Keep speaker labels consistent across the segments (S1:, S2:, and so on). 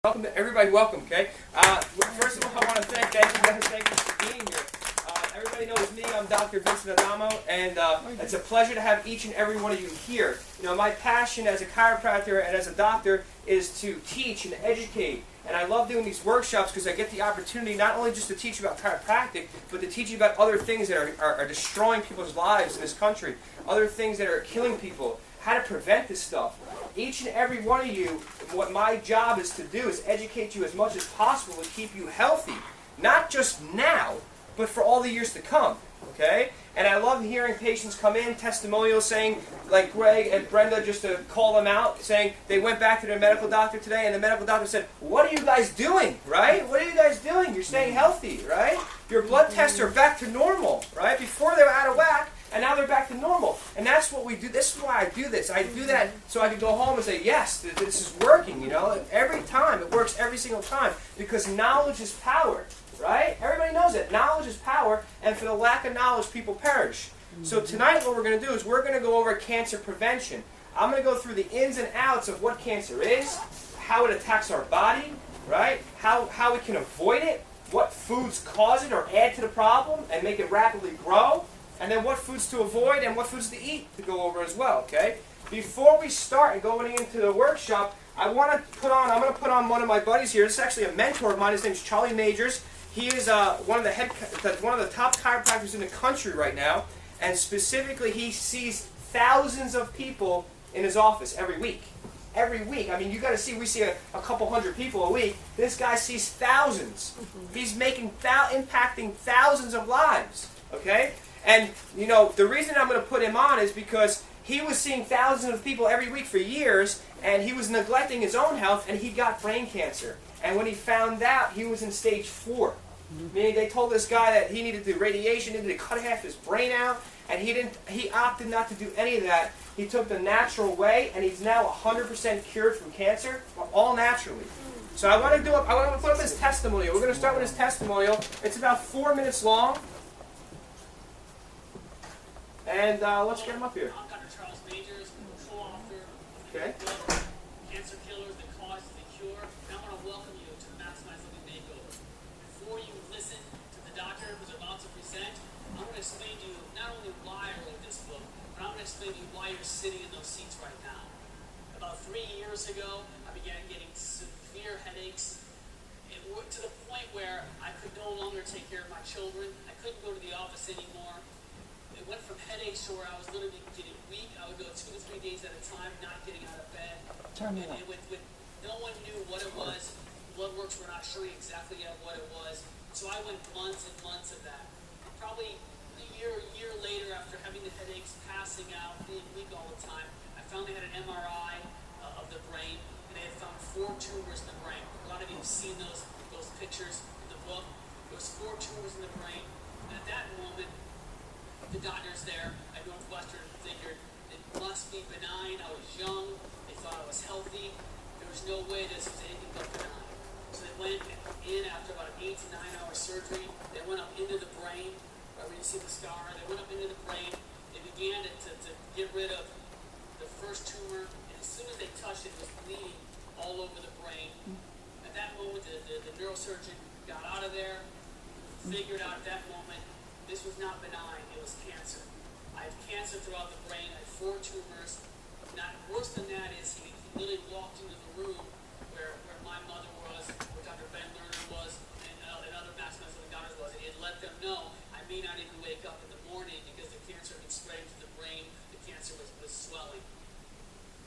S1: Welcome to everybody. Welcome. Okay. First of all, I want to thank you for being here. Everybody knows me. I'm Dr. Vincent Adamo, and it's a pleasure to have each and every one of you here. You know, my passion as a chiropractor and as a doctor is to teach and educate. And I love doing these workshops because I get the opportunity not only just to teach about chiropractic, but to teach you about other things that are destroying people's lives in this country, other things that are killing people, how to prevent this stuff. Each and every one of you, what my job is to do is educate you as much as possible to keep you healthy. Not just now, but for all the years to come. Okay? And I love hearing patients come in, testimonials saying, like Greg and Brenda, just to call them out, saying they went back to their medical doctor today and the medical doctor said, "What are you guys doing?" Right? "What are you guys doing? You're staying healthy," right? "Your blood tests are back to normal," right? Before they were out of whack, and now they're back to normal. And that's what we do. This is why I do this. I do that so I can go home and say, yes, this is working, you know. And every time, it works every single time. Because knowledge is power, right? Everybody knows it. Knowledge is power, and for the lack of knowledge, people perish. So tonight what we're going to do is we're going to go over cancer prevention. I'm going to go through the ins and outs of what cancer is, how it attacks our body, right? How we can avoid it, what foods cause it or add to the problem and make it rapidly grow, and then what foods to avoid and what foods to eat to go over as well, okay? Before we start and going into the workshop, I'm going to put on one of my buddies here. This is actually a mentor of mine. His name's Charlie Majors. He is one of the top chiropractors in the country right now, and specifically he sees thousands of people in his office every week. Every week. I mean, you got to see, we see a couple hundred people a week. This guy sees thousands. He's impacting thousands of lives, okay? And, you know, the reason I'm going to put him on is because he was seeing thousands of people every week for years, and he was neglecting his own health, and he got brain cancer. And when he found out, he was in stage 4. Meaning they told this guy that he needed to do radiation, he needed to cut half his brain out, and he opted not to do any of that. He took the natural way, and he's now 100% cured from cancer, all naturally. So I want to put up his testimonial. We're going to start with his testimonial. It's about 4 minutes long. And let's get him up here.
S2: I'm Dr. Charles Majors, co-author of the
S1: Okay.
S2: book, Cancer Killers, The Cause to the Cure. And I want to welcome you to Maximize Living Makeover. Before you listen to the doctor who's about to present, I'm going to explain to you not only why I wrote this book, but I'm going to explain to you why you're sitting in those seats right now. About 3 years ago, I began getting severe headaches. It worked to the point where I could no longer take care of my children. I couldn't go to the office anymore. It went from headaches to where I was literally getting weak. I would go 2 to 3 days at a time, not getting out of bed. No one knew what it was. Blood works were not showing exactly yet what it was. So I went months and months of that. Probably a year later, after having the headaches, passing out, being weak all the time, I finally had an MRI of the brain, and they had found 4 tumors in the brain. A lot of you have seen those pictures in the book. There was 4 tumors in the brain, and at that moment, the doctors there at Northwestern figured it must be benign. I was young. They thought I was healthy. There was no way this was anything but benign. So they went in after about an 8 to 9 hour surgery. They went up into the brain, right where you see the scar. They went up into the brain. They began to get rid of the first tumor. And as soon as they touched it, it was bleeding all over the brain. At that moment, the neurosurgeon got out of there, figured out at that moment, this was not benign, it was cancer. I had cancer throughout the brain, I had 4 tumors. Not worse than that is he literally walked into the room where my mother was, where Dr. Ben Lerner was, and other Maximize Living doctors was, and he had let them know I may not even wake up in the morning because the cancer had been spreading to the brain, the cancer was swelling.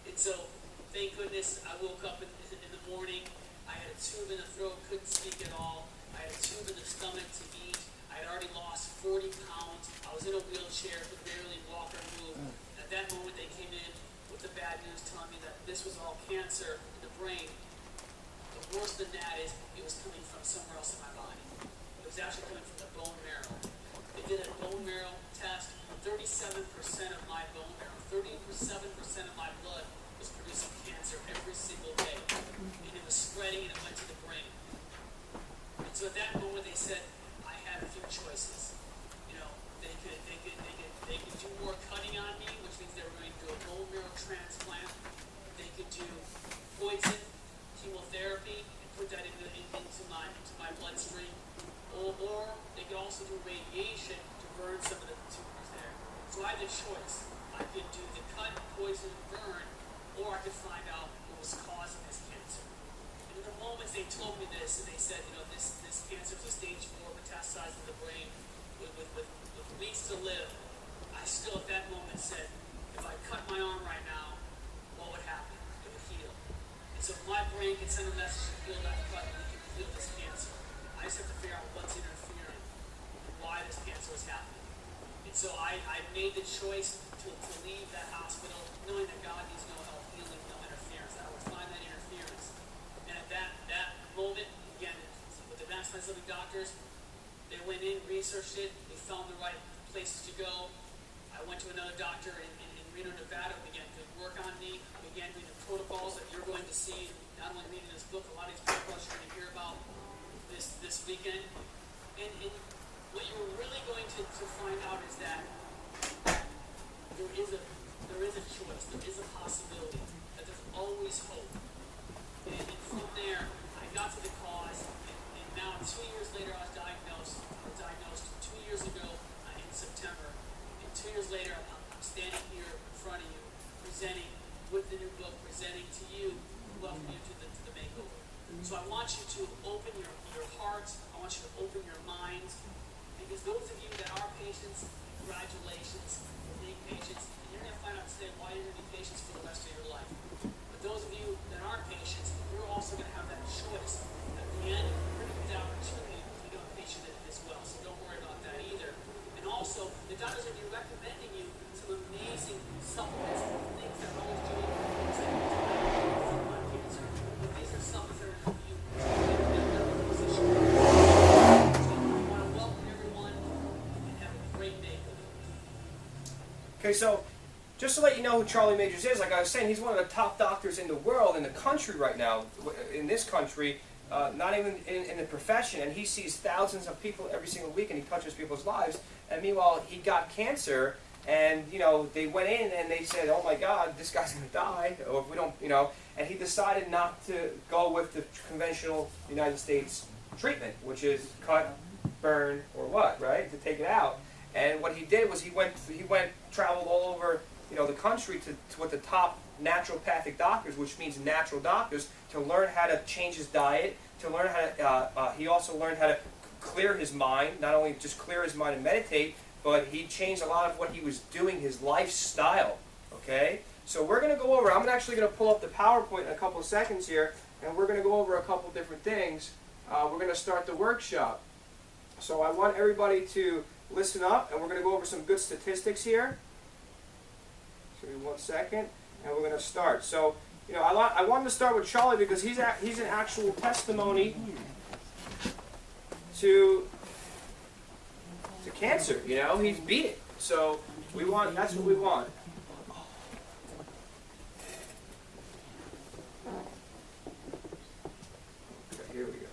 S2: And so, thank goodness, I woke up in the morning, I had a tube in the throat, couldn't speak at all, I had a tube in the stomach to eat. I had already lost 40 pounds. I was in a wheelchair, could barely walk or move. And at that moment, they came in with the bad news telling me that this was all cancer in the brain. But worse than that is it was coming from somewhere else in my body. It was actually coming from the bone marrow. They did a bone marrow test. 37% of my bone marrow, 37% of my blood was producing cancer every single day. And it was spreading and it went to the brain. And so at that moment, they said, a few choices. You know, they could do more cutting on me, which means they were going to do a bone marrow transplant. They could do poison, chemotherapy, and a choice. I could do the cut, poison, burn, or I could find out what was causing this cancer. And in the moments they told me this, and they said, this cancer is a stage 4 metastasizing the brain with weeks to live, I still at that moment said, if I cut my arm right now, what would happen? It would heal. And so my brain can send a message to heal that cut, and it can heal this cancer. I just have to figure out what's interfering and why this cancer is happening. And so I made the choice to leave that hospital, knowing that God needs no help, healing, no interference. I would find that interference. And at that moment, again, with the Maximize Living doctors, they went in, researched it, they found the right places to go. I went to another doctor in Reno, Nevada, began to work on me, began doing the protocols that you're going to see, not only reading this book, a lot of these protocols you're going to hear about this weekend. And what you're really going to find out is that there is a choice, there is a possibility, that there's always hope. And from there, I got to the cause, and now 2 years later I was diagnosed 2 years ago in September. And 2 years later, I'm standing here in front of you, presenting with the new book, presenting to you, welcome you to the makeover. So I want you to open your hearts, I want you to open your minds, because those of you that are patients, congratulations for being patients, and you're going to find out today why you're going to be patients for the rest of your life. But those of you that aren't patients, you're also going to have that choice. At the end, you're going to get the opportunity to become a patient as well, so don't worry about that either. And also, the doctors are going to be recommending you some amazing supplements, things that are always doing, things that are doing for lung cancer. But these are supplements that are going to help you get in a better position. So I want to welcome everyone and have a great day with you.
S1: Okay, so just to let you know who Charlie Majors is, like I was saying, he's one of the top doctors in the world, in the country right now, in this country, not even in the profession, and he sees thousands of people every single week, and he touches people's lives. And meanwhile, he got cancer, and they went in and they said, "Oh my God, this guy's going to die," or if we don't, and he decided not to go with the conventional United States treatment, which is cut, burn, or what, right, to take it out. And what he did was he traveled all over the country to with the top naturopathic doctors, which means natural doctors, to learn how to change his diet, to learn how to, he also learned how to clear his mind, not only just clear his mind and meditate, but he changed a lot of what he was doing, his lifestyle, okay? So we're going to go over, I'm actually going to pull up the PowerPoint in a couple of seconds here, and we're going to go over a couple different things. We're going to start the workshop. So I want everybody to listen up, and we're going to go over some good statistics here. Give me 1 second, and we're going to start. So, I wanted to start with Charlie because he's an actual testimony to cancer. He's beat it. So that's what we want. Okay, here we go.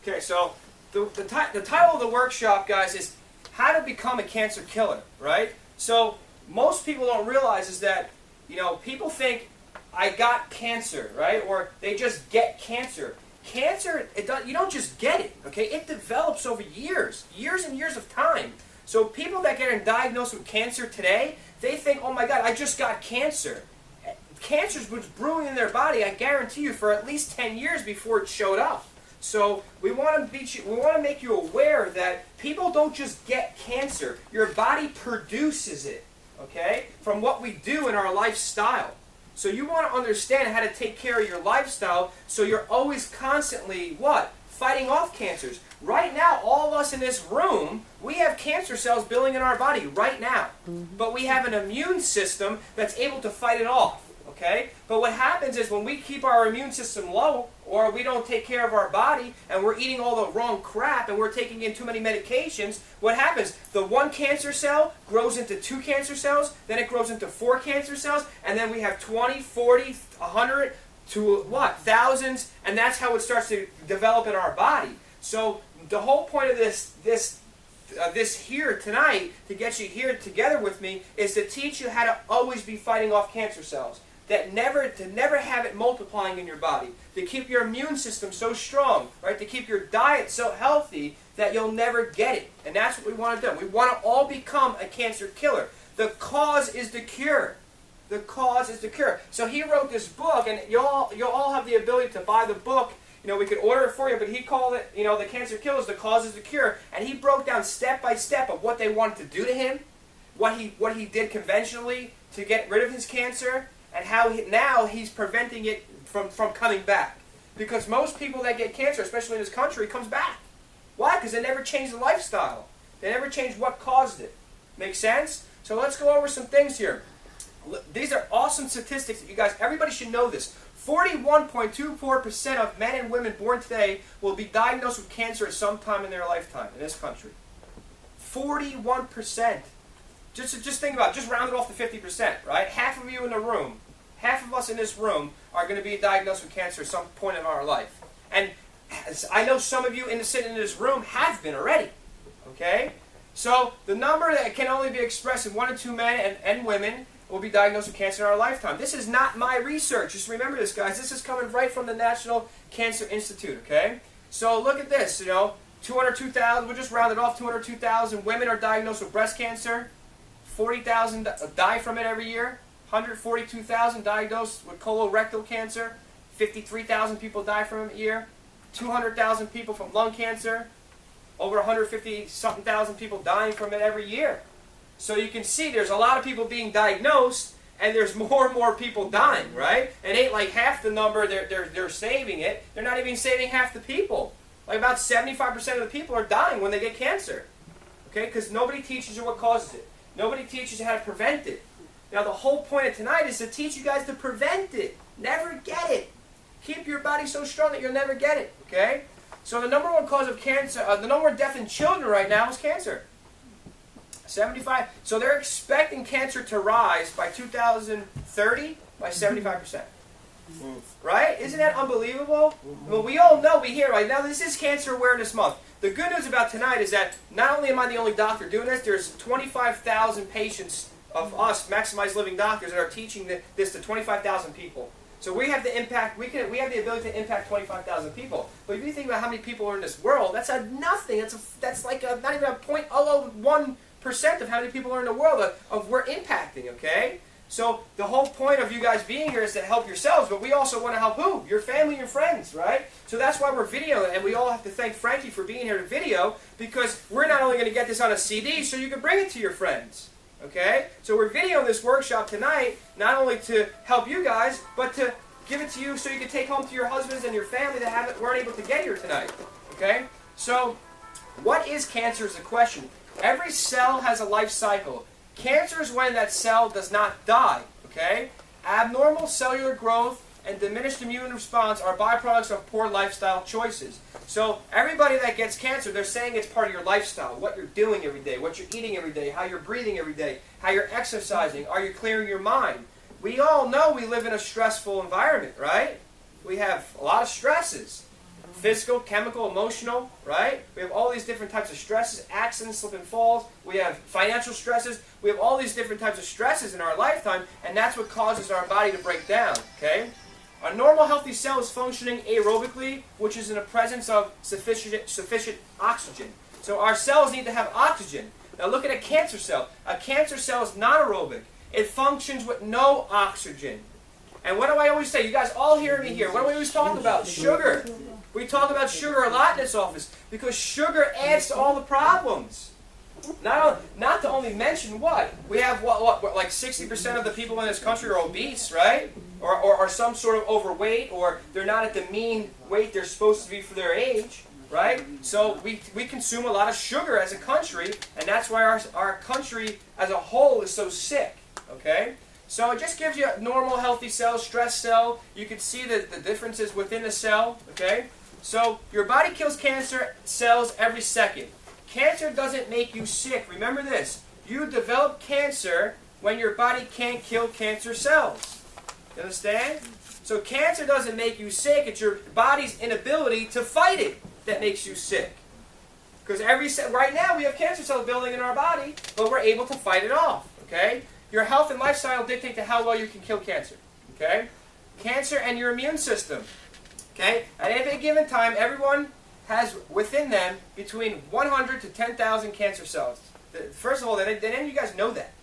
S1: Okay, so the title of the workshop, guys, is How to Become a Cancer Killer, right? So most people don't realize is that, people think, I got cancer, right? Or they just get cancer. Cancer, you don't just get it, okay? It develops over years and years of time. So people that get diagnosed with cancer today, they think, oh my God, I just got cancer. Cancer was brewing in their body, I guarantee you, for at least 10 years before it showed up. So we want to make you aware that people don't just get cancer. Your body produces it, okay, from what we do in our lifestyle. So you want to understand how to take care of your lifestyle so you're always constantly, what? Fighting off cancers. Right now, all of us in this room, we have cancer cells building in our body right now. But we have an immune system that's able to fight it off. Okay? But what happens is when we keep our immune system low, or we don't take care of our body, and we're eating all the wrong crap, and we're taking in too many medications, what happens? The one cancer cell grows into 2 cancer cells, then it grows into 4 cancer cells, and then we have 20, 40, 100, to what? Thousands, and that's how it starts to develop in our body. So the whole point of this here tonight, to get you here together with me, is to teach you how to always be fighting off cancer cells. to never have it multiplying in your body, to keep your immune system so strong, right? To keep your diet so healthy that you'll never get it. And that's what we want to do. We want to all become a cancer killer. The cause is the cure. The cause is the cure. So he wrote this book, and you'll all have the ability to buy the book. You know, we could order it for you, but he called it, you know, The Cancer Killers, The Cause is the Cure. And he broke down step by step of what they wanted to do to him, what he did conventionally to get rid of his cancer, and how now he's preventing it from coming back. Because most people that get cancer, especially in this country, comes back. Why? Because they never changed the lifestyle. They never changed what caused it. Make sense? So let's go over some things here. These are awesome statistics that you guys, everybody should know this. 41.24% of men and women born today will be diagnosed with cancer at some time in their lifetime in this country. 41%. Just think about it. Just round it off to 50%, right? Half of you in the room, half of us in this room are going to be diagnosed with cancer at some point in our life. And I know some of you sitting in this room have been already. Okay? So the number that can only be expressed in 1 or 2 men and women will be diagnosed with cancer in our lifetime. This is not my research. Just remember this, guys. This is coming right from the National Cancer Institute, okay? So look at this, you know, 202,000, we'll just round it off, 202,000 women are diagnosed with breast cancer, 40,000 die from it every year, 142,000 diagnosed with colorectal cancer, 53,000 people die from it a year, 200,000 people from lung cancer, over 150-something thousand people dying from it every year. So you can see there's a lot of people being diagnosed, and there's more and more people dying, right? It ain't like half the number they're saving it. They're not even saving half the people. Like about 75% of the people are dying when they get cancer. Okay? Because nobody teaches you what causes it. Nobody teaches you how to prevent it. Now the whole point of tonight is to teach you guys to prevent it. Never get it. Keep your body so strong that you'll never get it. Okay? So the number one cause of cancer, the number one death in children right now is cancer. 75. So they're expecting cancer to rise by 2030 by 75%. Right? Isn't that unbelievable? Well, we all know, we hear right now, this is Cancer Awareness Month. The good news about tonight is that not only am I the only doctor doing this, there's 25,000 patients of us, Maximize Living Doctors, that are teaching this to 25,000 people. So we have the impact, we have the ability to impact 25,000 people. But if you think about how many people are in this world, that's a nothing. That's like not even a 0.001% of how many people are in the world of we're impacting, okay? So the whole point of you guys being here is to help yourselves, but we also want to help who? Your family and friends, right? So that's why we're videoing, and we all have to thank Frankie for being here to video, because we're not only going to get this on a CD, so you can bring it to your friends, okay? So we're videoing this workshop tonight, not only to help you guys, but to give it to you so you can take home to your husbands and your family that weren't able to get here tonight, okay? So what is cancer is the question. Every cell has a life cycle. Cancer is when that cell does not die, okay? Abnormal cellular growth and diminished immune response are byproducts of poor lifestyle choices. So everybody that gets cancer, they're saying it's part of your lifestyle, what you're doing every day, what you're eating every day, how you're breathing every day, how you're exercising, are you clearing your mind? We all know we live in a stressful environment, right? We have a lot of stresses. Physical, chemical, emotional, right? We have all these different types of stresses, accidents, slip and falls. We have financial stresses. We have all these different types of stresses in our lifetime, and that's what causes our body to break down, okay? A normal healthy cell is functioning aerobically, which is in the presence of sufficient oxygen. So our cells need to have oxygen. Now look at a cancer cell. A cancer cell is not aerobic. It functions with no oxygen. And what do I always say? You guys all hear me here. What do we always talk about? Sugar. We talk about sugar a lot in this office because sugar adds to all the problems. Not to only mention what? We have what like 60% of the people in this country are obese, right? Or are some sort of overweight, or they're not at the mean weight they're supposed to be for their age, right? So we consume a lot of sugar as a country, and that's why our country as a whole is so sick, okay? So it just gives you a normal healthy cell, stress cell. You can see the differences within the cell, okay? So your body kills cancer cells every second. Cancer doesn't make you sick. Remember this. You develop cancer when your body can't kill cancer cells. You understand? So cancer doesn't make you sick. It's your body's inability to fight it that makes you sick. Because right now we have cancer cells building in our body, but we're able to fight it off, okay? Your health and lifestyle dictate to how well you can kill cancer. Okay? Cancer and your immune system. Okay? At any given time, everyone has within them between 100 to 10,000 cancer cells. First of all, did any of you guys know that?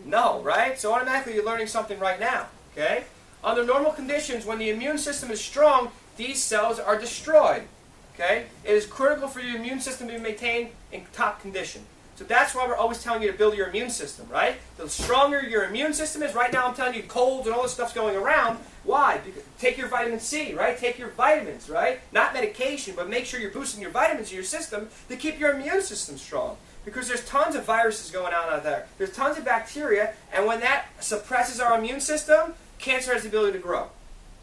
S1: No, right? So automatically you're learning something right now. Okay? Under normal conditions, when the immune system is strong, these cells are destroyed. Okay? It is critical for your immune system to be maintained in top condition. So that's why we're always telling you to build your immune system, right? The stronger your immune system is, right now I'm telling you colds and all this stuff's going around. Why? Because take your vitamin C, right? Take your vitamins, right? Not medication, but make sure you're boosting your vitamins in your system to keep your immune system strong. Because there's tons of viruses going on out there. There's tons of bacteria, and when that suppresses our immune system, cancer has the ability to grow.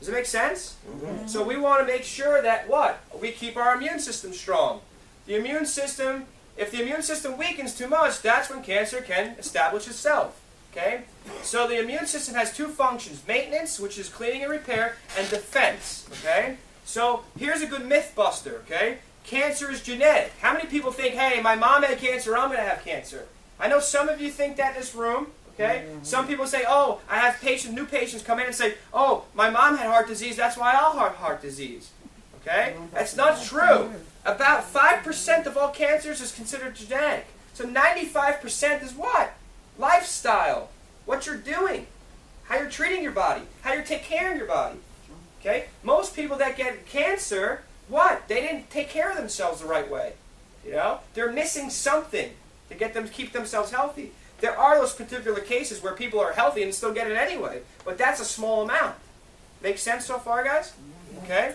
S1: Does it make sense? Mm-hmm. So we want to make sure that what? We keep our immune system strong. The immune system, if the immune system weakens too much, that's when cancer can establish itself. Okay? So the immune system has two functions: maintenance, which is cleaning and repair, and defense. Okay? So here's a good myth buster. Okay? Cancer is genetic. How many people think, hey, my mom had cancer, I'm going to have cancer? I know some of you think that in this room. Okay? Some people say, oh, I have new patients come in and say, oh, my mom had heart disease, that's why I'll have heart disease. Okay? That's not true. About 5% of all cancers is considered genetic. So 95% is what? Lifestyle. What you're doing. How you're treating your body. How you take care of your body. Okay? Most people that get cancer, what? They didn't take care of themselves the right way. You know? They're missing something to get them to keep themselves healthy. There are those particular cases where people are healthy and still get it anyway, but that's a small amount. Make sense so far, guys? Okay?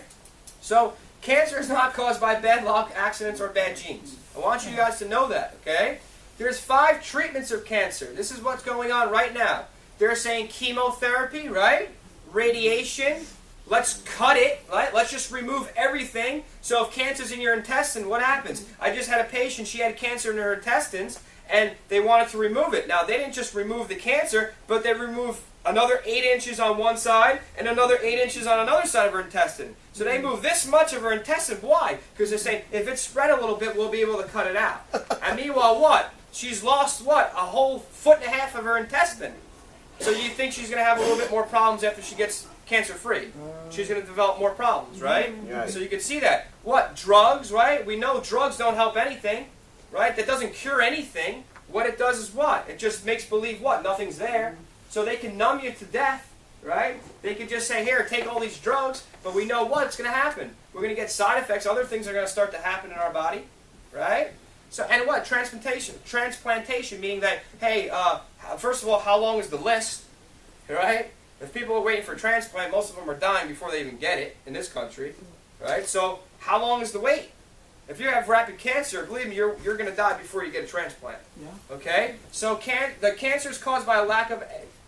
S1: So, cancer is not caused by bad luck, accidents, or bad genes. I want you guys to know that, okay? There's 5 treatments of cancer. This is what's going on right now. They're saying chemotherapy, right? Radiation. Let's cut it, right? Let's just remove everything. So if cancer's in your intestine, what happens? I just had a patient, she had cancer in her intestines, and they wanted to remove it. Now, they didn't just remove the cancer, but they removed another 8 inches on one side and another 8 inches on another side of her intestine. So they moved this much of her intestine. Why? Because they're saying, if it's spread a little bit, we'll be able to cut it out. And meanwhile, what? She's lost, what? A whole 1.5 feet of her intestine. So you think she's going to have a little bit more problems after she gets cancer-free. She's going to develop more problems, right?
S3: Right.
S1: So you can see that. What? Drugs, right? We know drugs don't help anything. Right? That doesn't cure anything. What it does is what? It just makes believe what? Nothing's there. So they can numb you to death, right? They can just say, here, take all these drugs, but we know what's going to happen. We're going to get side effects. Other things are going to start to happen in our body, right? So, and what? Transplantation. Transplantation, meaning that, hey, first of all, how long is the list, right? If people are waiting for a transplant, most of them are dying before they even get it in this country, right? So how long is the wait? If you have rapid cancer, believe me, you're going to die before you get a transplant. Yeah. Okay? So the cancer is caused by a lack of...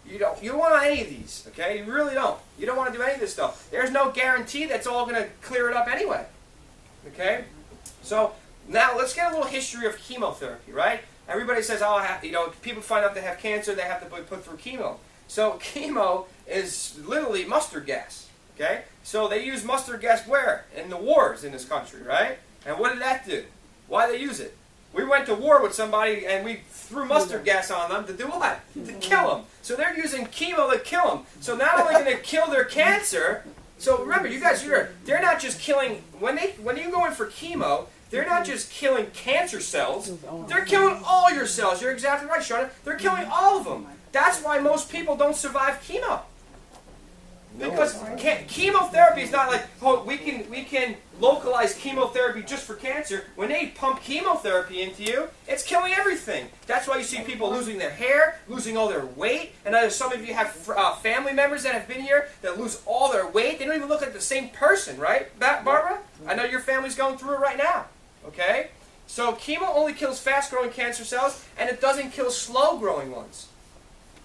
S1: You don't want any of these. Okay? You really don't. You don't want to do any of this stuff. There's no guarantee that's all going to clear it up anyway. Okay? So now let's get a little history of chemotherapy, right? Everybody says, oh, people find out they have cancer, they have to be put through chemo. So chemo is literally mustard gas. Okay? So they use mustard gas where? In the wars in this country, right? And what did that do? Why did they use it? We went to war with somebody and we threw mustard gas on them to do what? To kill them. So they're using chemo to kill them. So not only going to kill their cancer, so remember, you guys, they're not just killing, when you go in for chemo, they're not just killing cancer cells, they're killing all your cells. You're exactly right, Shauna. They're killing all of them. That's why most people don't survive chemo. Because chemotherapy is not like, oh, we can localize chemotherapy just for cancer. When they pump chemotherapy into you, it's killing everything. That's why you see people losing their hair, losing all their weight. And I know some of you have family members that have been here that lose all their weight. They don't even look like the same person, right, Barbara? I know your family's going through it right now. Okay? So chemo only kills fast-growing cancer cells, and it doesn't kill slow-growing ones.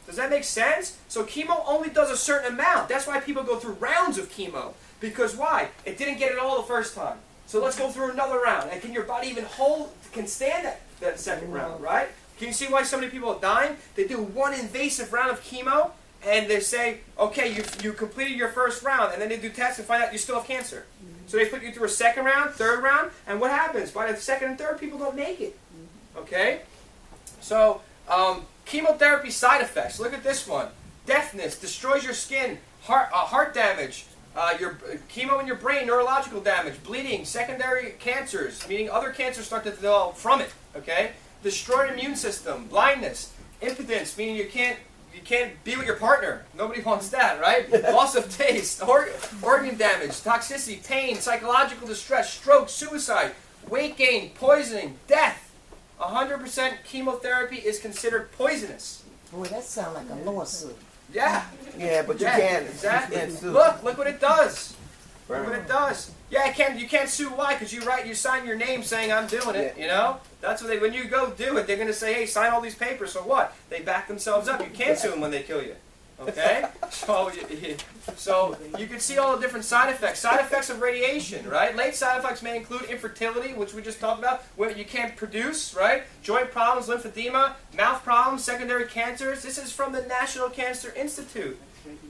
S1: Does that make sense? So chemo only does a certain amount. That's why people go through rounds of chemo. Because why? It didn't get it all the first time. So let's go through another round. And can your body even can stand that second round, right? Can you see why so many people are dying? They do one invasive round of chemo, and they say, okay, you completed your first round, and then they do tests and find out you still have cancer. So they put you through a second round, third round, and what happens? By the second and third, people don't make it. Okay? So, chemotherapy side effects. Look at this one. Deafness, destroys your skin, heart damage, your chemo in your brain, neurological damage, bleeding, secondary cancers, meaning other cancers start to develop from it. Okay, destroyed immune system, blindness, impotence, meaning you can't be with your partner. Nobody wants that, right? Loss of taste, organ damage, toxicity, pain, psychological distress, stroke, suicide, weight gain, poisoning, death. 100% chemotherapy is considered poisonous.
S3: Boy, that sounds like a lawsuit.
S1: Yeah.
S4: Yeah, but you
S1: Yeah,
S4: can't.
S1: exactly.
S4: You can't sue.
S1: Look what it does.
S4: Right.
S1: Look what it does. Yeah, you can't sue. Why? Because you sign your name saying I'm doing it.
S4: Yeah.
S1: You know, that's what when you go do it, they're gonna say, hey, sign all these papers. So what? They back themselves up. You can't sue them when they kill you. Okay. So you can see all the different side effects. Side effects of radiation, right? Late side effects may include infertility, which we just talked about, where you can't produce, right? Joint problems, lymphedema, mouth problems, secondary cancers. This is from the National Cancer Institute.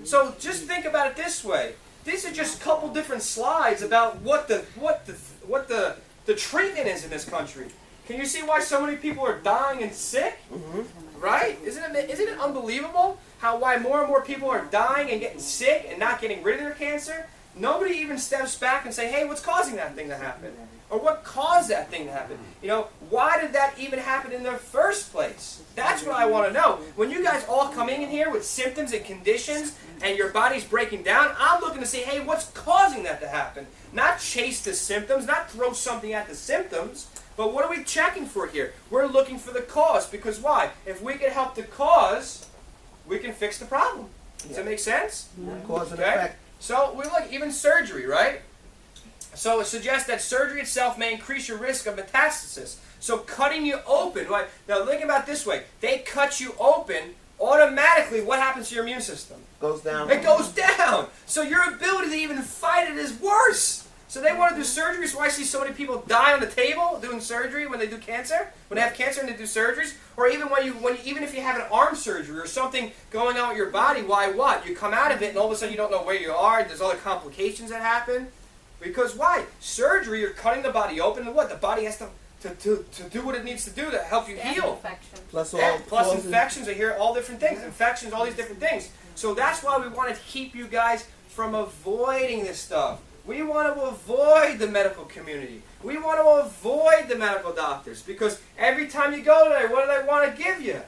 S1: So just think about it this way. These are just a couple different slides about what the treatment is in this country. Can you see why so many people are dying and sick?
S4: Mm-hmm.
S1: Right? Isn't it unbelievable why more and more people are dying and getting sick and not getting rid of their cancer? Nobody even steps back and say, hey, what's causing that thing to happen? Or what caused that thing to happen? You know, why did that even happen in the first place? That's what I want to know. When you guys all come in here with symptoms and conditions and your body's breaking down, I'm looking to see, hey, what's causing that to happen? Not chase the symptoms, not throw something at the symptoms, but what are we checking for here? We're looking for the cause, because why? If we can help the cause, we can fix the problem. Does that make sense?
S4: Cause and
S1: Okay?
S4: effect.
S1: So we look, even surgery, right? So it suggests that surgery itself may increase your risk of metastasis. So cutting you open, right? Now think about it this way. They cut you open, automatically what happens to your immune system?
S4: Goes down.
S1: It goes down. So your ability to even fight it is worse. So they want to do surgery. So I see so many people die on the table doing surgery when they do cancer, when they have cancer and they do surgeries, or even even if you have an arm surgery or something going on with your body. Why? What? You come out of it and all of a sudden you don't know where you are. There's other complications that happen. Because why? Surgery, you're cutting the body open, and what? The body has to do what it needs to do to help you heal.
S4: Plus
S1: Plus infections, I hear all different things. Infections, all these different things. So that's why we want to keep you guys from avoiding this stuff. We want to avoid the medical community. We want to avoid the medical doctors. Because every time you go there, what do they want to give you?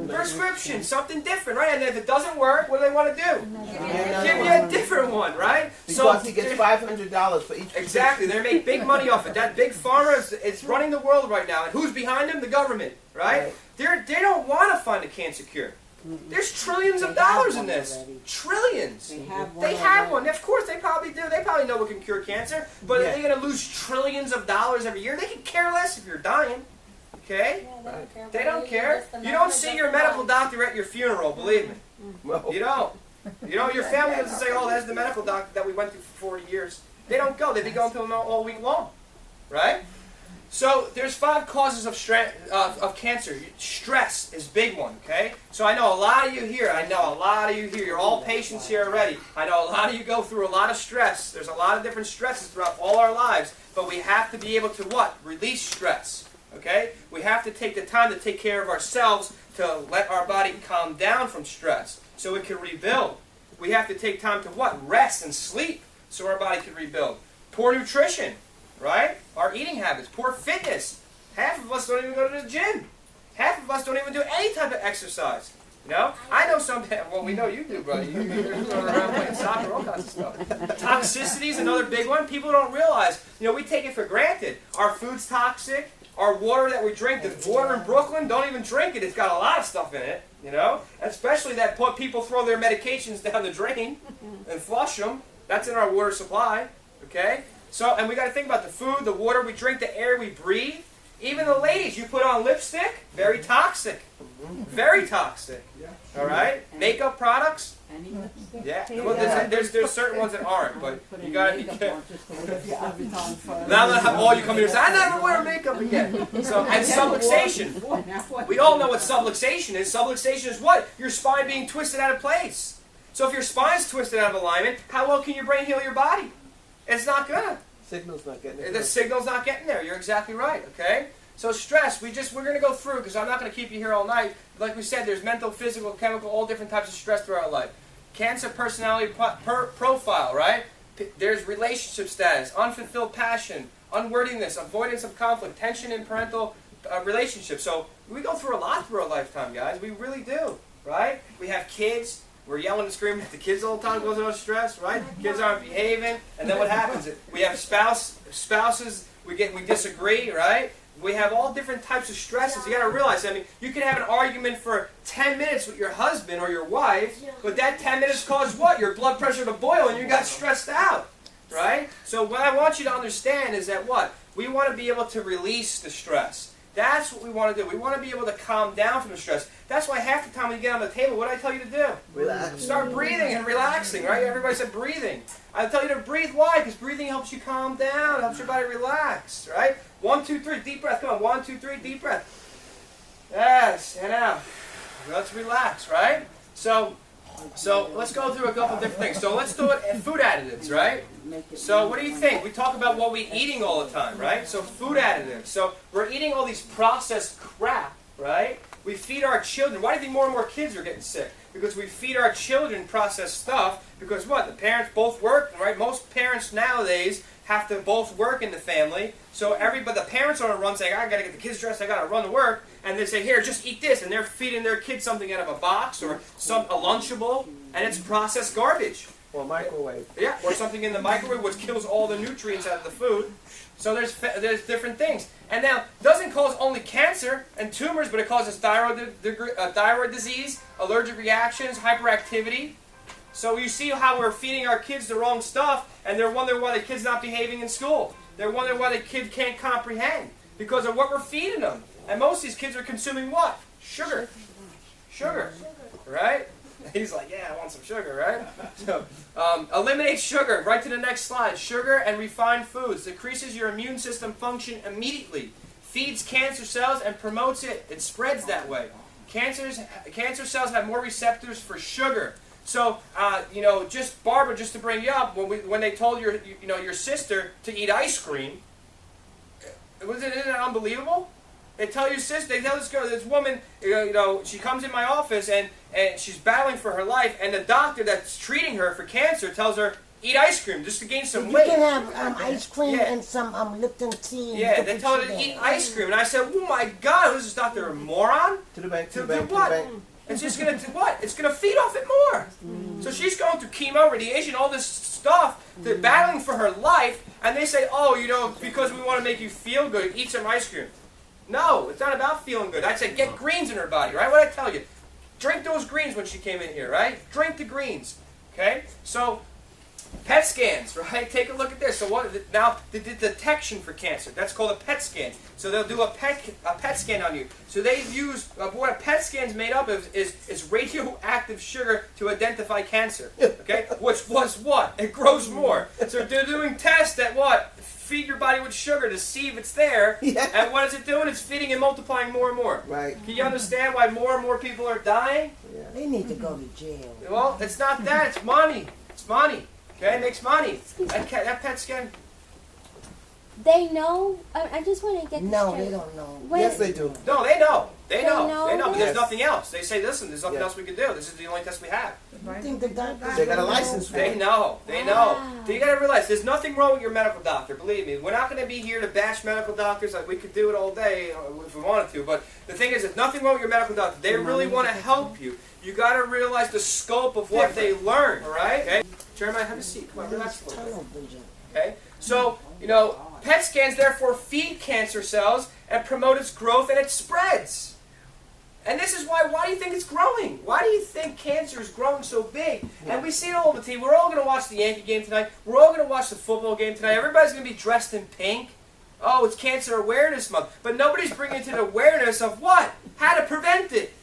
S1: Prescription, something different, right? And if it doesn't work, what do they want to do? Give you a different one, right?
S4: Because he gets $500 for each.
S1: Exactly, they make big money off it. That big pharma is running the world right now, and who's behind them? The government, right? They don't want to find a cancer cure. There's trillions of dollars in this. Trillions. They have one. Of course, they probably do. They probably know what can cure cancer, but are they going to lose trillions of dollars every year? They can care less if you're dying. Okay? They don't care. You don't see your medical doctor at your funeral, believe me.
S4: Well,
S1: You don't. You know, your family doesn't say, oh, that's the medical doctor that we went to for 40 years. They don't go. They be going to them all week long. Right? So there's 5 causes of cancer. Stress is a big one, okay? So I know a lot of you here. You're all patients here already. I know a lot of you go through a lot of stress. There's a lot of different stresses throughout all our lives. But we have to be able to what? Release stress. Okay? We have to take the time to take care of ourselves to let our body calm down from stress so it can rebuild. We have to take time to what? Rest and sleep so our body can rebuild. Poor nutrition, right? Our eating habits. Poor fitness. Half of us don't even go to the gym. Half of us don't even do any type of exercise. You know? I know some, well, we know you do, buddy. You're running around playing soccer, all kinds of stuff. Toxicity is another big one. People don't realize. You know, we take it for granted. Our food's toxic. Our water that we drink, the water in Brooklyn, don't even drink it. It's got a lot of stuff in it, you know? Especially that people throw their medications down the drain and flush them. That's in our water supply, okay? So, and we got to think about the food, the water we drink, the air we breathe. Even the ladies, you put on lipstick, very toxic. Very toxic. All right? Makeup products. Yeah. Well, there's certain ones that aren't, but you got to be careful. Now that all you come here and say, I never wear makeup again. So, and subluxation. We all know what subluxation is. Subluxation is what? Your spine being twisted out of place. So if your spine's twisted out of alignment, how well can your brain heal your body? It's not gonna.
S4: Signal's not getting it.
S1: The signal's not getting there. You're exactly right, okay? So stress, we're going to go through, because I'm not going to keep you here all night. Like we said, there's mental, physical, chemical, all different types of stress throughout our life. cancer personality profile, right? There's relationship status, unfulfilled passion, unworthiness, avoidance of conflict, tension in parental relationships. So we go through a lot through our lifetime, guys. We really do, right? We have kids. We're yelling and screaming at the kids all the time because of our stress, right? Kids aren't behaving, and then what happens? We have spouses. We disagree, right? We have all different types of stresses. You got to realize, I mean, you can have an argument for 10 minutes with your husband or your wife, but that 10 minutes caused what? Your blood pressure to boil, and you got stressed out, right? So what I want you to understand is that what? We want to be able to release the stress. That's what we want to do. We want to be able to calm down from the stress. That's why half the time when you get on the table, what do I tell you to do?
S4: Relax.
S1: Start breathing and relaxing, right? Everybody said breathing. I tell you to breathe. Why? Because breathing helps you calm down, helps your body relax, right? 1, 2, 3, deep breath. Come on, 1, 2, 3, deep breath. Yes, and out. Let's relax, right? So let's go through a couple different things. So let's do it in food additives, right? So what do you think? We talk about what we're eating all the time, right? So food additives. So we're eating all these processed crap, right? We feed our children. Why do you think more and more kids are getting sick? Because we feed our children processed stuff. Because what? The parents both work, right? Most parents nowadays have to both work in the family. So the parents are on a run saying, I got to get the kids dressed, I got to run to work. And they say, here, just eat this. And they're feeding their kids something out of a box or a Lunchable. And it's processed garbage.
S4: Or microwave.
S1: Yeah, or something in the microwave which kills all the nutrients out of the food. So there's different things. And now, it doesn't cause only cancer and tumors, but it causes thyroid disease, allergic reactions, hyperactivity. So you see how we're feeding our kids the wrong stuff, and they're wondering why the kid's not behaving in school. They're wondering why the kid can't comprehend, because of what we're feeding them. And most of these kids are consuming what? Sugar. Sugar. Right? He's like, yeah, I want some sugar, right? So, eliminate sugar. Right to the next slide. Sugar and refined foods. Decreases your immune system function immediately. Feeds cancer cells and promotes it. It spreads that way. Cancer cells have more receptors for sugar. So, Barbara, just to bring you up, when they told your sister to eat ice cream, isn't it unbelievable? They tell your sister, they tell this woman, she comes in my office and she's battling for her life, and the doctor that's treating her for cancer tells her, eat ice cream just to gain some weight.
S3: You can have ice cream and some Lipton tea.
S1: Yeah, they told her to eat ice cream. And I said, oh my God, who's this doctor, a moron?
S4: To the bank,
S1: to the bank, what? And she's going to do what? It's going to feed off it more. So she's going through chemo, radiation, all this stuff, battling for her life, and they say, because we want to make you feel good, eat some ice cream. No, it's not about feeling good. I'd say get greens in her body, right? What I tell you? Drink those greens when she came in here, right? Drink the greens, okay? So, PET scans, right? Take a look at this. So now the detection for cancer, that's called a PET scan. So they'll do a PET scan on you. So they use, what a PET scan is made up of is radioactive sugar to identify cancer, okay? Which was what? It grows more. So they're doing tests that what? Feed your body with sugar to see if it's there, and what is it doing? It's feeding and multiplying more and more.
S4: Right.
S1: Can you understand why more and more people are dying?
S4: Yeah.
S3: They need to go to jail.
S1: Well, it's not that. It's money. It's money. Okay, it makes money. That PET scan.
S5: They know. I just want to get this
S3: No,
S5: straight.
S3: they don't know.
S4: Yes, they do.
S1: No, they know. They
S5: They
S1: know.
S5: know
S1: They know. But
S5: this?
S1: there's nothing else. They say, listen, there's nothing
S4: Yeah.
S1: else we can do. This is the only test we have.
S3: You think the doctors
S4: They got a
S3: really
S4: license
S3: know?
S4: for
S1: They
S4: it.
S1: know. They know.
S5: Wow.
S1: So you got to realize there's nothing wrong with your medical doctor. Believe me. We're not going to be here to bash medical doctors. Like we could do it all day if we wanted to. But the thing is, there's nothing wrong with your medical doctor. They really want to help you. You got to realize the scope of what they learn. All right? Okay? Jeremiah, have a seat. Come on, relax a little bit.
S3: Television.
S1: Okay? So, PET scans therefore feed cancer cells and promote its growth and its spreads. And this is why do you think it's growing? Why do you think cancer is growing so big? And we see it all over the TV. We're all going to watch the Yankee game tonight. We're all going to watch the football game tonight. Everybody's going to be dressed in pink. Oh, it's Cancer Awareness Month. But nobody's bringing to the awareness of what? How to prevent it.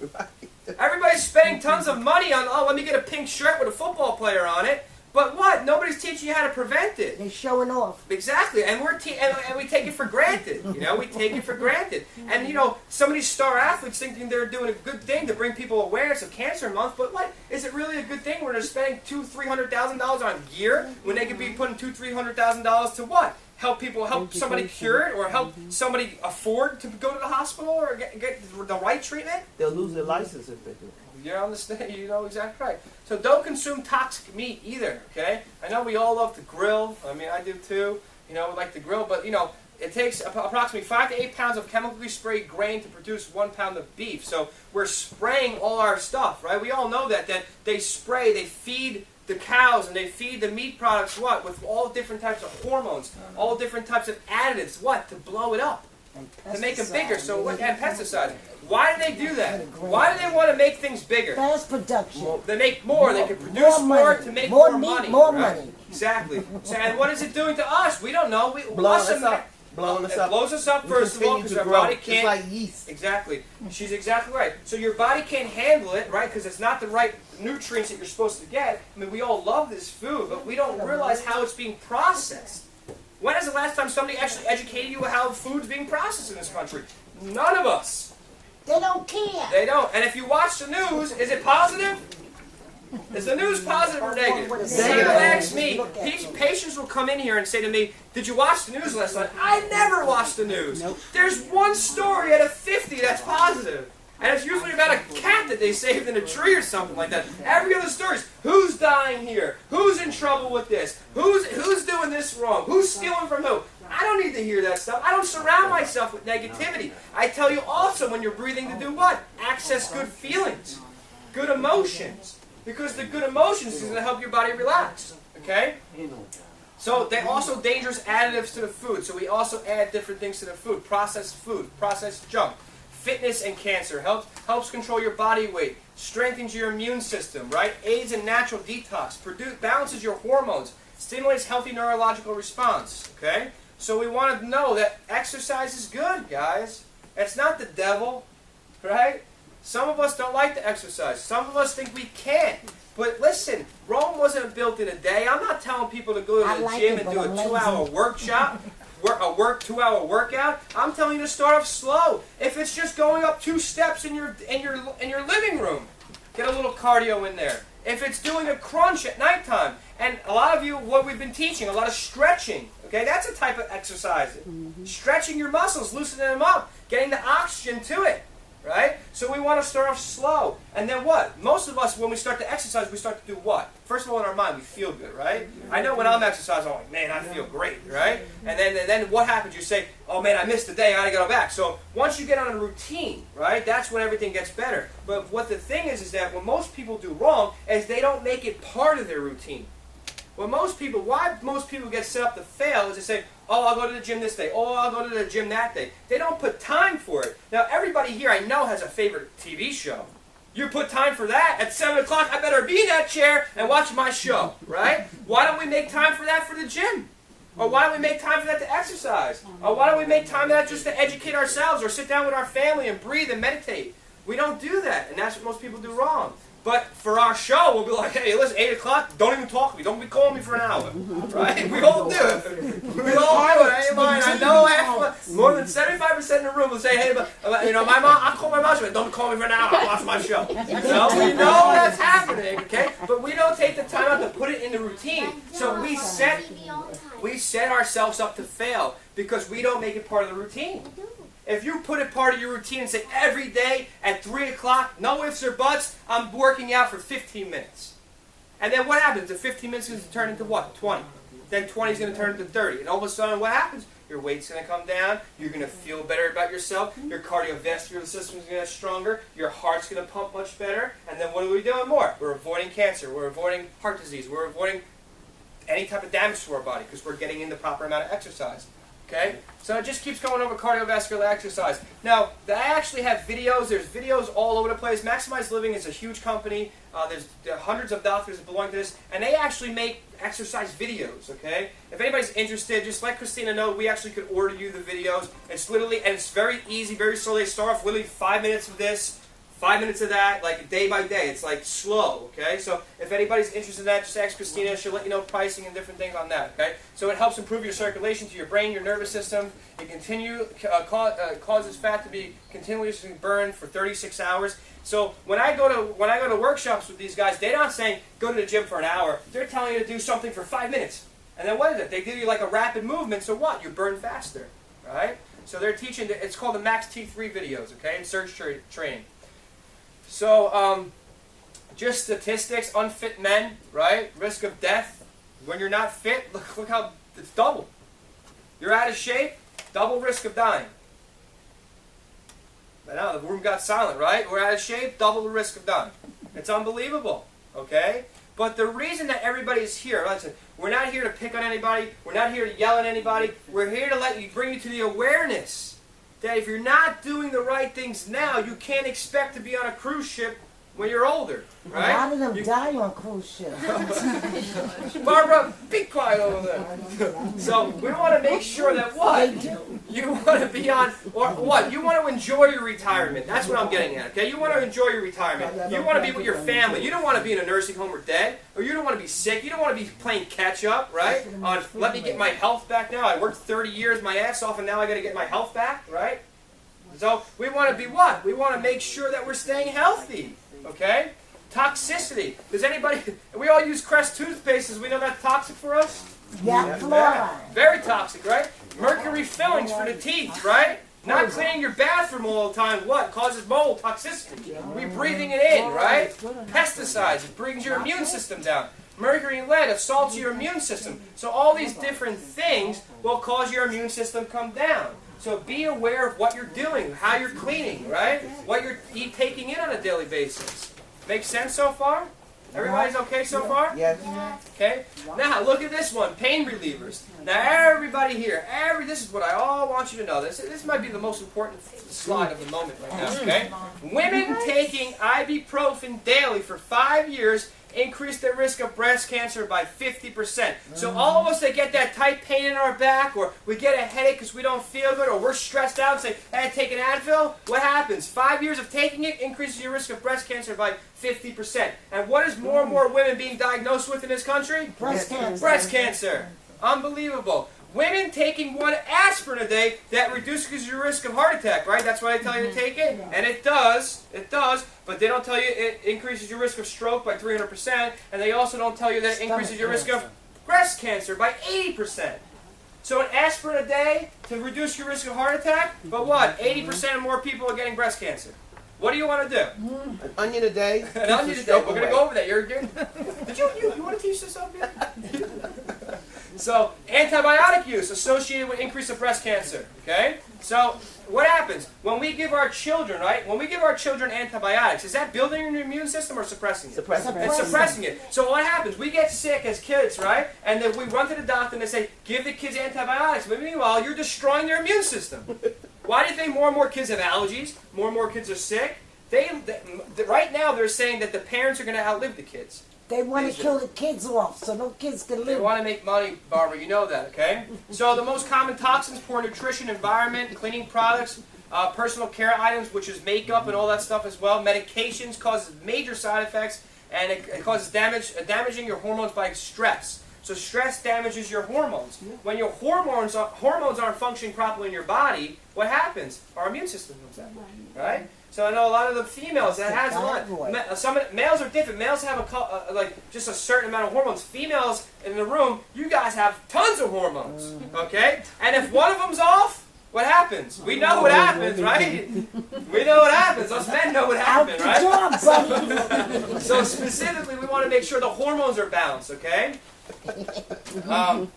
S1: Everybody's spending tons of money on, let me get a pink shirt with a football player on it. But what? Nobody's teaching you how to prevent it.
S3: They're showing off.
S1: Exactly, and and we take it for granted. We take it for granted. And some of these star athletes thinking they're doing a good thing to bring people awareness of Cancer Month. But what is it really a good thing when they're spending $200,000-$300,000 on gear when they could be putting $200,000-$300,000 to what? help people, help somebody cure it, or help somebody afford to go to the hospital or get the right treatment?
S4: They'll lose their license if they do.
S1: You understand? You know exactly right. So don't consume toxic meat either, okay? I know we all love to grill. I mean, I do too. You know, we like to grill, but, you know, it takes approximately 5 to 8 pounds of chemically sprayed grain to produce 1 pound of beef. So we're spraying all our stuff, right? We all know that they spray, they feed the cows and they feed the meat products what? With all different types of hormones, all different types of additives, what? To blow it up, to make them bigger. So what? And pesticides. Why do they do that? Why do they want to make things bigger?
S3: Fast production.
S1: They make more. They can produce more to make more money.
S3: More
S1: right?
S3: money.
S1: Exactly. So, and what is it doing to us? We don't know.
S4: Blowing us up. Blowing us
S1: It
S4: up.
S1: blows us up
S4: We
S1: first of all
S4: continue
S1: because
S4: to
S1: our
S4: grow,
S1: body
S4: just
S1: can't.
S4: like yeast.
S1: Exactly. She's exactly right. So your body can't handle it, right? Because it's not the right nutrients that you're supposed to get. I mean, we all love this food, but we don't realize how it's being processed. When is the last time somebody actually educated you how food's being processed in this country? None of us.
S3: They don't care.
S1: They don't. And if you watch the news, is it positive? Is the news positive or negative? People ask me, patients will come in here and say to me, did you watch the news last night? I never watched the news. There's one story out of 50 that's positive. And it's usually about a cat that they saved in a tree or something like that. Every other story is, who's dying here? Who's in trouble with this? Who's doing this wrong? Who's stealing from who? I don't need to hear that stuff. I don't surround myself with negativity. I tell you also when you're breathing to do what? Access good feelings, good emotions. Because the good emotions is going to help your body relax. Okay? So they also dangerous additives to the food. So we also add different things to the food. Processed junk. Fitness and cancer. Helps control your body weight. Strengthens your immune system, right? Aids in natural detox. Balances your hormones. Stimulates healthy neurological response. Okay? So we want to know that exercise is good, guys. It's not the devil, right? Some of us don't like to exercise. Some of us think we can't. But listen, Rome wasn't built in a day. I'm not telling people to go to the gym and do a 2-hour workshop, a 2-hour workout. I'm telling you to start off slow. If it's just going up 2 steps in your living room, get a little cardio in there. If it's doing a crunch at nighttime, and a lot of you, what we've been teaching, a lot of stretching, okay, that's a type of exercise. Stretching your muscles, loosening them up, getting the oxygen to it. Right? So we want to start off slow. And then what? Most of us, when we start to exercise, we start to do what? First of all, in our mind, we feel good, right? I know when I'm exercising, I'm like, man, I feel great, right? And then what happens? You say, oh man, I missed the day, I got to go back. So once you get on a routine, right, that's when everything gets better. But what the thing is that what most people do wrong is they don't make it part of their routine. Why most people get set up to fail is they say, oh, I'll go to the gym this day. Oh, I'll go to the gym that day. They don't put time for it. Now, everybody here I know has a favorite TV show. You put time for that at 7 o'clock, I better be in that chair and watch my show, right? Why don't we make time for that for the gym? Or why don't we make time for that to exercise? Or why don't we make time for that just to educate ourselves or sit down with our family and breathe and meditate? We don't do that, and that's what most people do wrong. But for our show, we'll be like, hey, listen, 8 o'clock, don't even talk to me. Don't be calling me for an hour. Right? We all do it. We all do it. I ain't lying. I know more than 75% in the room will say, hey, but, you know, my mom, I'll call my mom. She goes, don't call me for an hour. I'll watch my show. You know, we know that's happening, okay? But we don't take the time out to put it in the routine. So we set ourselves up to fail because we don't make it part of the routine. If you put it part of your routine and say every day at 3 o'clock, no ifs or buts, I'm working out for 15 minutes. And then what happens? The 15 minutes is going to turn into what? 20. Then 20 is going to turn into 30. And all of a sudden what happens? Your weight's going to come down. You're going to feel better about yourself. Your cardiovascular system is going to get stronger. Your heart's going to pump much better. And then what are we doing more? We're avoiding cancer. We're avoiding heart disease. We're avoiding any type of damage to our body because we're getting in the proper amount of exercise. Okay? So it just keeps going over cardiovascular exercise. Now, I actually have videos. There's videos all over the place. Maximize Living is a huge company. There are hundreds of doctors that belong to this, and they actually make exercise videos, okay? If anybody's interested, just let Christina know. We actually could order you the videos. It's literally, and it's very easy, very slow. They start off literally 5 minutes of this, 5 minutes of that, like day by day. It's like slow, okay? So if anybody's interested in that, just ask Christina. She'll let you know pricing and different things on that, okay? So it helps improve your circulation to your brain, your nervous system. It causes fat to be continuously burned for 36 hours. So when I go to workshops with these guys, they're not saying go to the gym for an hour. They're telling you to do something for 5 minutes. And then what is it? They give you like a rapid movement, so what? You burn faster, right? So they're teaching, it's called the Max T3 videos, okay, in surge training. So, just statistics, unfit men, right? Risk of death. When you're not fit, look how it's double. You're out of shape, double risk of dying. But now the room got silent, right? We're out of shape, double the risk of dying. It's unbelievable, okay? But the reason that everybody's here, listen, we're not here to pick on anybody. We're not here to yell at anybody. We're here to bring you to the awareness that if you're not doing the right things now, you can't expect to be on a cruise ship when you're older, right?
S3: A lot of them die on cruise ships.
S1: Barbara, be quiet over there. So we want to make sure that what? You want to be on, or what? You want to enjoy your retirement. That's what I'm getting at, okay? You want to enjoy your retirement. You want to be with your family. You don't want to be in a nursing home or dead, or you don't want to be sick. You don't want to be playing catch up, right? On, let me get my health back now. I worked 30 years my ass off, and now I got to get my health back, right? So we want to be what? We want to make sure that we're staying healthy. Okay? Toxicity. Does anybody, we all use Crest toothpaste, as we know that's toxic for us?
S3: Yeah, fluoride.
S1: Very toxic, right? Mercury fillings for the teeth, right? Not cleaning your bathroom all the time, what? Causes mold, toxicity. We're breathing it in, right? Pesticides, it brings your immune system down. Mercury and lead assaults your immune system. So all these different things will cause your immune system to come down. So be aware of what you're doing, how you're cleaning, right? What you're taking in on a daily basis. Make sense so far? Everybody's okay so far?
S4: Yes.
S1: Okay. Now look at this one, pain relievers. Now everybody here, this is what I all want you to know. This might be the most important slide of the moment right now. Okay. Women taking ibuprofen daily for 5 years increase their risk of breast cancer by 50%. So all of us that get that tight pain in our back, or we get a headache because we don't feel good, or we're stressed out and say, hey, take an Advil, what happens? 5 years of taking it increases your risk of breast cancer by 50%. And what is more and more women being diagnosed with in this country?
S3: Breast cancer.
S1: Breast cancer. Unbelievable. Women taking 1 aspirin a day, that reduces your risk of heart attack, right? That's why they tell you to take it. And it does, but they don't tell you it increases your risk of stroke by 300%, and they also don't tell you that it increases your risk of breast cancer by 80%. So an aspirin a day to reduce your risk of heart attack, but what? 80% of more people are getting breast cancer. What do you want to do?
S4: An onion a day.
S1: An onion a day. We're going to go over that. You want to teach this up here? So, antibiotic use associated with increase of breast cancer, okay? So, what happens? When we give our children, right? When we give our children antibiotics, is that building your immune system or suppressing it?
S4: Suppressing it.
S1: It's suppressing it. So what happens? We get sick as kids, right? And then we run to the doctor and they say, give the kids antibiotics. But meanwhile, you're destroying their immune system. Why do you think more and more kids have allergies? More and more kids are sick? Right now, they're saying that the parents are going to outlive the kids.
S3: They want to kill the kids off so no kids can
S1: They
S3: live.
S1: want to make money, Barbara. You know that, okay? So the most common toxins: poor nutrition, environment, cleaning products, personal care items, which is makeup and all that stuff as well. Medications causes major side effects, and it causes damaging your hormones by stress. So stress damages your hormones. When your hormones aren't functioning properly in your body, what happens? Our immune system comes down, right? So I know a lot of the females that has a lot. Some males are different. Males have just a certain amount of hormones. Females in the room, you guys have tons of hormones, okay? And if one of them's off, what happens? We know what happens, right? We know what happens. Us men know what happens, right?
S3: Out the door, buddy.
S1: So specifically, we want to make sure the hormones are balanced, okay? Now,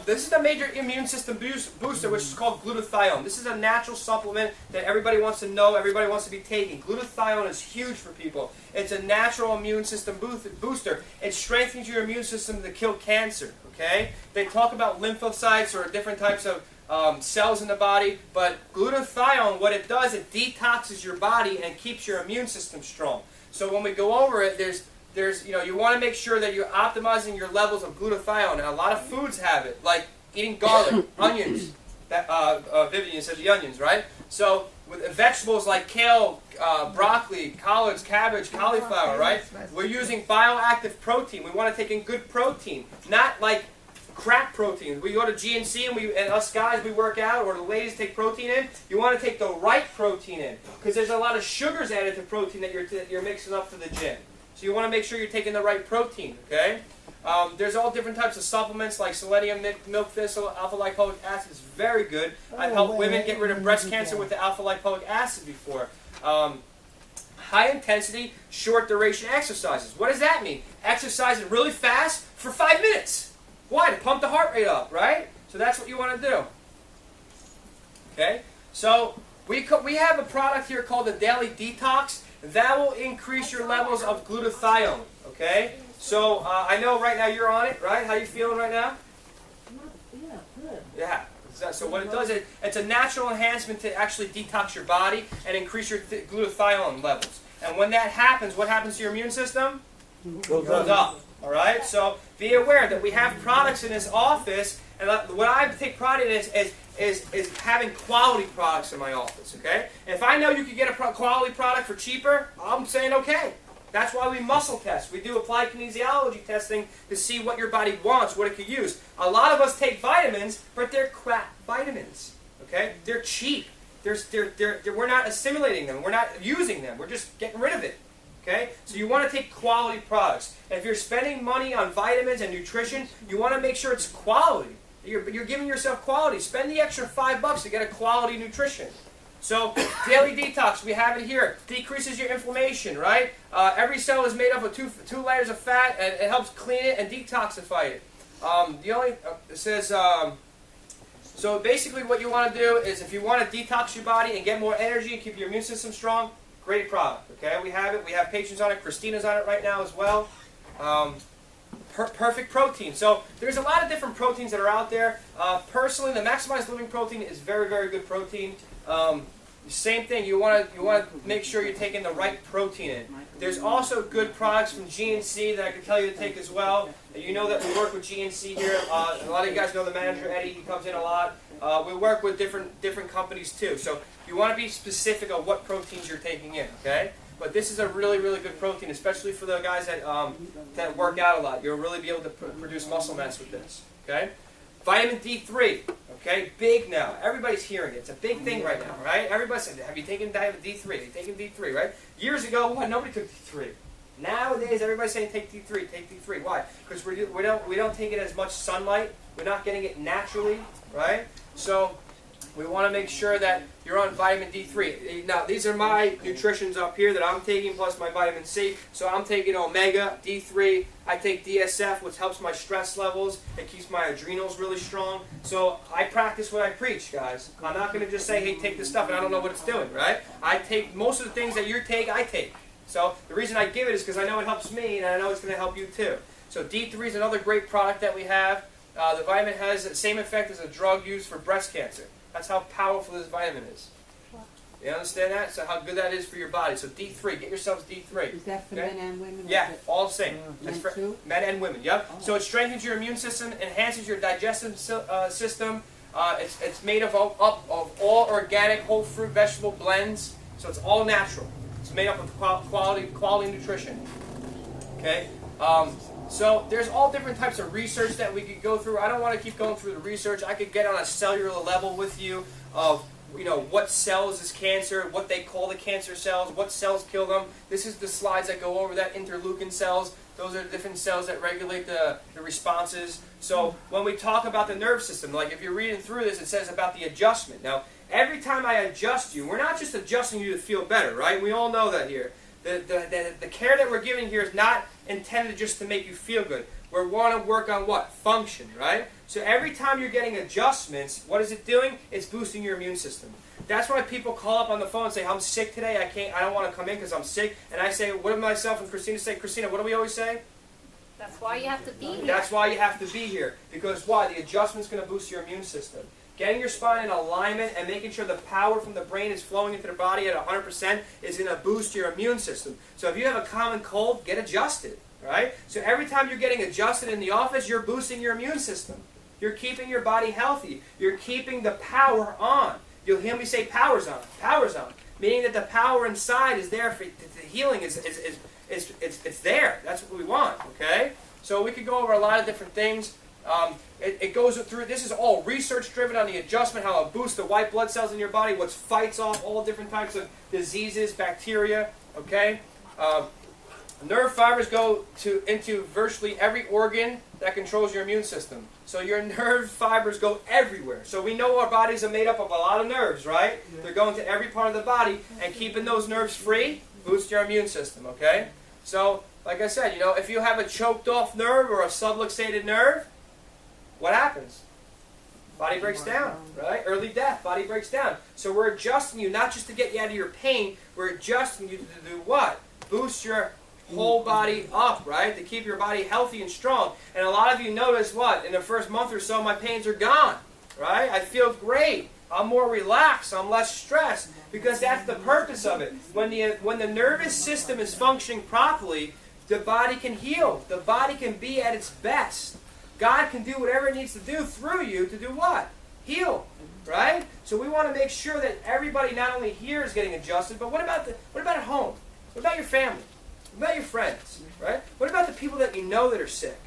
S1: this is a major immune system booster, which is called glutathione. This is a natural supplement that everybody wants to know, everybody wants to be taking. Glutathione is huge for people. It's a natural immune system booster. It strengthens your immune system to kill cancer, okay? They talk about lymphocytes or different types of cells in the body, but glutathione, what it does, it detoxes your body and keeps your immune system strong. So when we go over it, you want to make sure that you're optimizing your levels of glutathione, and a lot of foods have it, like eating garlic, onions. Vivian said the onions, right? So with vegetables like kale, broccoli, collards, cabbage, cauliflower, right? We're using bioactive protein. We want to take in good protein, not like crap protein. We go to GNC and us guys, we work out, or the ladies take protein in. You want to take the right protein in, because there's a lot of sugars added to protein that you're mixing up for the gym. So you want to make sure you're taking the right protein, okay? There's all different types of supplements like selenium, milk thistle, alpha-lipoic acid is very good. I've helped women get rid of breast cancer with the alpha-lipoic acid before. High intensity, short duration exercises. What does that mean? Exercising really fast for 5 minutes. Why? To pump the heart rate up, right? So that's what you want to do. Okay? So we have a product here called the Daily Detox. That will increase your levels of glutathione. Okay? So I know right now you're on it, right? How you feeling right now?
S3: Yeah, good.
S1: Yeah. So what it does is it's a natural enhancement to actually detox your body and increase your glutathione levels. And when that happens, what happens to your immune system?
S4: Goes
S1: Up. All right. So be aware that we have products in this office, and what I take pride in is having quality products in my office. Okay. If I know you can get a quality product for cheaper, I'm saying okay. That's why we muscle test. We do applied kinesiology testing to see what your body wants, what it could use. A lot of us take vitamins, but they're crap vitamins. Okay? They're cheap. We're not assimilating them. We're not using them. We're just getting rid of it. Okay? So you want to take quality products. And if you're spending money on vitamins and nutrition, you want to make sure it's quality. You're giving yourself quality. Spend the extra $5 to get a quality nutrition. So, Daily Detox, we have it here. Decreases your inflammation, right? Every cell is made up of two layers of fat, and it helps clean it and detoxify it. It says, so basically what you want to do is if you want to detox your body and get more energy and keep your immune system strong, great product, okay? We have it. We have patients on it. Christina's on it right now as well. Perfect protein. So there's a lot of different proteins that are out there. Personally, the Maximized Living Protein is very, very good protein. Same thing, you want to make sure you're taking the right protein in. There's also good products from GNC that I can tell you to take as well. You know that we work with GNC here. A lot of you guys know the manager, Eddie. He comes in a lot. We work with different companies too. So you want to be specific on what proteins you're taking in, okay? But this is a really, really good protein, especially for the guys that work out a lot. You'll really be able to produce muscle mass with this, okay? Vitamin D3, okay, big now. Everybody's hearing it. It's a big thing right now, right? Everybody said, have you taken vitamin D3? Have you taken D3, right? Years ago, nobody took D3. Nowadays, everybody's saying take D3, take D3. Why? Because we don't take it as much sunlight. We're not getting it naturally, right? So we want to make sure that you're on vitamin D3. Now, these are my nutritions up here that I'm taking, plus my vitamin C. So I'm taking Omega, D3. I take DSF, which helps my stress levels. It keeps my adrenals really strong. So I practice what I preach, guys. I'm not going to just say, hey, take this stuff, and I don't know what it's doing, right? I take most of the things that you take, I take. So the reason I give it is because I know it helps me, and I know it's going to help you too. So D3 is another great product that we have. The vitamin has the same effect as a drug used for breast cancer. That's how powerful this vitamin is. You understand that? So how good that is for your body. So D3, get yourselves D3.
S3: Is that for
S1: okay?
S3: men and women?
S1: Yeah, all the same.
S3: Men
S1: for
S3: too?
S1: men and women, yep.
S3: Oh.
S1: So it strengthens your immune system, enhances your digestive system. It's made up of all organic whole fruit vegetable blends. So it's all natural. It's made up of quality nutrition. Okay? So there's all different types of research that we could go through. I don't want to keep going through the research. I could get on a cellular level with you of, you know, what cells is cancer, what they call the cancer cells, what cells kill them. This is the slides that go over that, interleukin cells. Those are different cells that regulate the responses. So when we talk about the nerve system, like if you're reading through this, it says about the adjustment. Now, every time I adjust you, we're not just adjusting you to feel better, right? We all know that here. The care that we're giving here is not intended just to make you feel good. We want to work on what? Function, right? So every time you're getting adjustments, what is it doing? It's boosting your immune system. That's why people call up on the phone and say, I'm sick today, I don't want to come in because I'm sick. And I say, what did myself and Christina say? Christina, what do we always say?
S6: That's why you have to be here.
S1: That's why you have to be here. Because why? The adjustment's going to boost your immune system. Getting your spine in alignment and making sure the power from the brain is flowing into the body at 100% is going to boost your immune system. So if you have a common cold, get adjusted, right? So every time you're getting adjusted in the office, you're boosting your immune system. You're keeping your body healthy. You're keeping the power on. You'll hear me say power's on, power's on. Meaning that the power inside is there for the healing it's there. That's what we want, okay? So we could go over a lot of different things. It goes through, this is all research driven on the adjustment, how it boosts the white blood cells in your body, what fights off all different types of diseases, bacteria, okay? Nerve fibers go into virtually every organ that controls your immune system. So your nerve fibers go everywhere. So we know our bodies are made up of a lot of nerves, right? Yeah. They're going to every part of the body, and keeping those nerves free boosts your immune system, okay? So, like I said, if you have a choked off nerve or a subluxated nerve, what happens? Body breaks down, right? Early death, body breaks down. So we're adjusting you, not just to get you out of your pain, we're adjusting you to do what? Boost your whole body up, right? To keep your body healthy and strong. And a lot of you notice what? In the first month or so, my pains are gone, right? I feel great. I'm more relaxed. I'm less stressed, because that's the purpose of it. When the nervous system is functioning properly, the body can heal. The body can be at its best. God can do whatever it needs to do through you to do what? Heal, right? So we want to make sure that everybody not only here is getting adjusted, but what about at home? What about your family? What about your friends, right? What about the people that you know that are sick,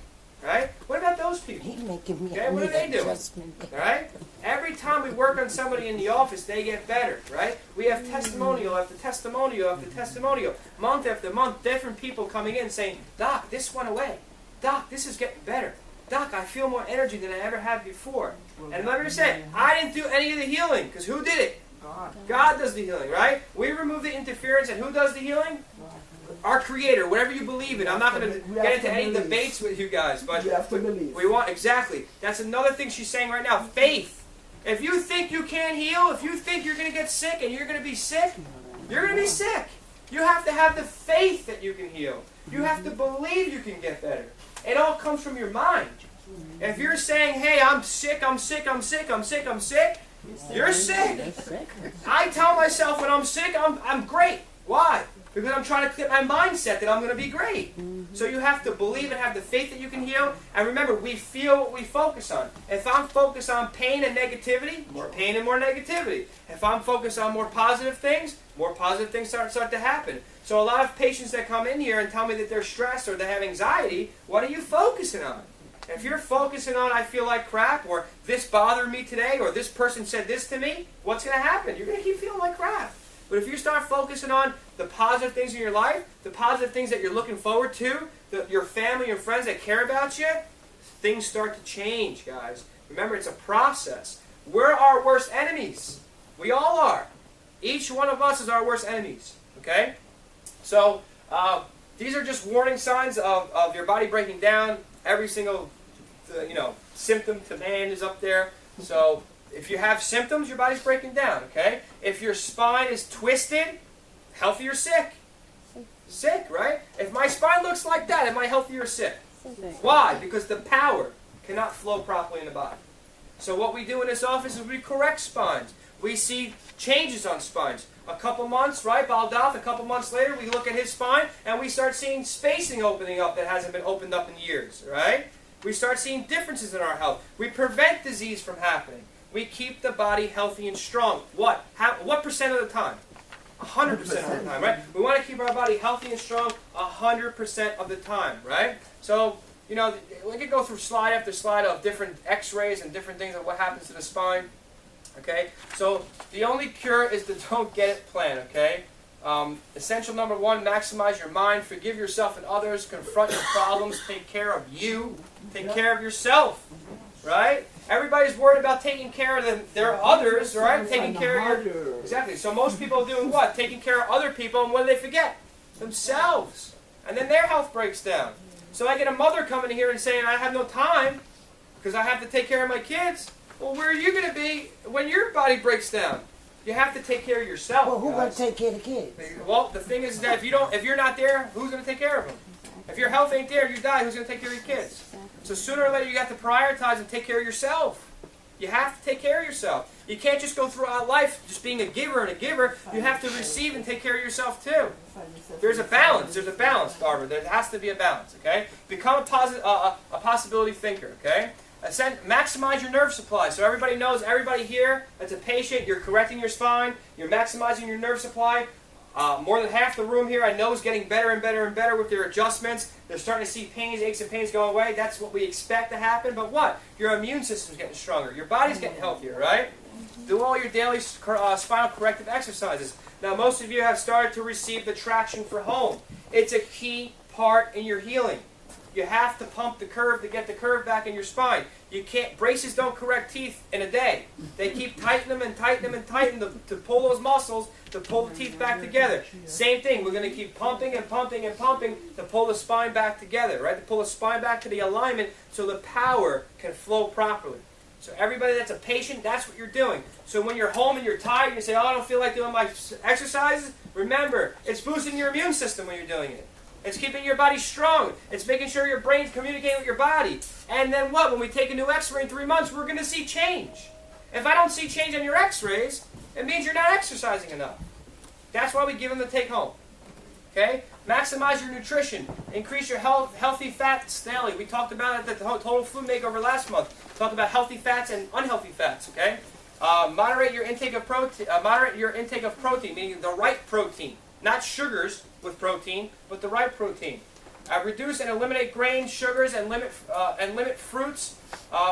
S1: right? What about those people? Okay, what are they doing? All right? Every time we work on somebody in the office, they get better, right? We have testimonial after testimonial after testimonial. Month after month, different people coming in saying, Doc, this went away. Doc, this is getting better. Doc, I feel more energy than I ever had before. And let me just say, I didn't do any of the healing, because who did it? God does the healing, right? We remove the interference, and who does the healing? Our Creator, whatever you believe in. I'm not going to get into any debates with you guys, but we want, exactly. That's another thing she's saying right now, faith. If you think you can't heal, if you think you're going to get sick and you're going to be sick, you're going to be sick. You have to have the faith that you can heal. You have to believe you can get better. It all comes from your mind. If you're saying, hey, I'm sick, I'm sick, I'm sick, I'm sick, I'm sick, you're sick. I tell myself when I'm sick, I'm great. Why? Because I'm trying to get my mindset that I'm going to be great. So you have to believe and have the faith that you can heal. And remember, we feel what we focus on. If I'm focused on pain and negativity, more pain and more negativity. If I'm focused on more positive things start to happen. So a lot of patients that come in here and tell me that they're stressed or they have anxiety, what are you focusing on? If you're focusing on, I feel like crap, or this bothered me today, or this person said this to me, what's going to happen? You're going to keep feeling like crap. But if you start focusing on the positive things in your life, the positive things that you're looking forward to, your family and friends that care about you, things start to change, guys. Remember, it's a process. We're our worst enemies. We all are. Each one of us is our worst enemies. Okay? So, these are just warning signs of your body breaking down. Every single, symptom to man is up there. So, if you have symptoms, your body's breaking down, okay? If your spine is twisted, healthy or sick? Sick, right? If my spine looks like that, am I healthy or sick? Why? Because the power cannot flow properly in the body. So what we do in this office is we correct spines. We see changes on spines. A couple months, right? Baldath, a couple months later, we look at his spine, and we start seeing spacing opening up that hasn't been opened up in years, right? We start seeing differences in our health. We prevent disease from happening. We keep the body healthy and strong. What? What percent of the time? 100% of the time, right? We want to keep our body healthy and strong 100% of the time, right? So, we could go through slide after slide of different x-rays and different things of what happens to the spine, okay? So, the only cure is to don't get it planned, okay? Essential number 1, maximize your mind, forgive yourself and others, confront your problems, take care of you, take care of yourself, right? Everybody's worried about taking care of their others, right? Taking care of your... Exactly. So most people are doing what? Taking care of other people, and what do they forget? Themselves. And then their health breaks down. So I get a mother coming here and saying, I have no time because I have to take care of my kids. Well, where are you going to be when your body breaks down? You have to take care of yourself.
S3: Well, who's going to take care of the kids?
S1: Well, the thing is that if you're not there, who's going to take care of them? If your health ain't there, you die, who's going to take care of your kids? So sooner or later, you have to prioritize and take care of yourself. You have to take care of yourself. You can't just go throughout life just being a giver and a giver. You have to receive and take care of yourself too. There's a balance. There's a balance, Barbara. There has to be a balance, okay? Become a possibility thinker, okay? Maximize your nerve supply. So everybody knows, everybody here that's a patient, you're correcting your spine, you're maximizing your nerve supply. More than half the room here I know is getting better and better and better with their adjustments. They're starting to see pains, aches and pains go away. That's what we expect to happen. But what? Your immune system's getting stronger. Your body's getting healthier, right? Do all your daily spinal corrective exercises. Now most of you have started to receive the traction for home. It's a key part in your healing. You have to pump the curve to get the curve back in your spine. You can't, braces don't correct teeth in a day. They keep tightening them and tightening them and tightening them to pull those muscles, to pull the teeth back together. Same thing, we're going to keep pumping and pumping and pumping to pull the spine back together, right? To pull the spine back to the alignment so the power can flow properly. So everybody that's a patient, that's what you're doing. So when you're home and you're tired and you say, oh, I don't feel like doing my exercises, remember, it's boosting your immune system when you're doing it. It's keeping your body strong. It's making sure your brain's communicating with your body. And then what? When we take a new x-ray in 3 months, we're going to see change. If I don't see change on your x-rays, it means you're not exercising enough. That's why we give them the take-home. Okay? Maximize your nutrition. Increase your healthy fats daily. We talked about it at the Total Food Makeover last month. Talked about healthy fats and unhealthy fats. Okay? Moderate your intake of protein. Meaning the right protein. Not sugars with protein, but the right protein. Reduce and eliminate grains, sugars, and limit fruits.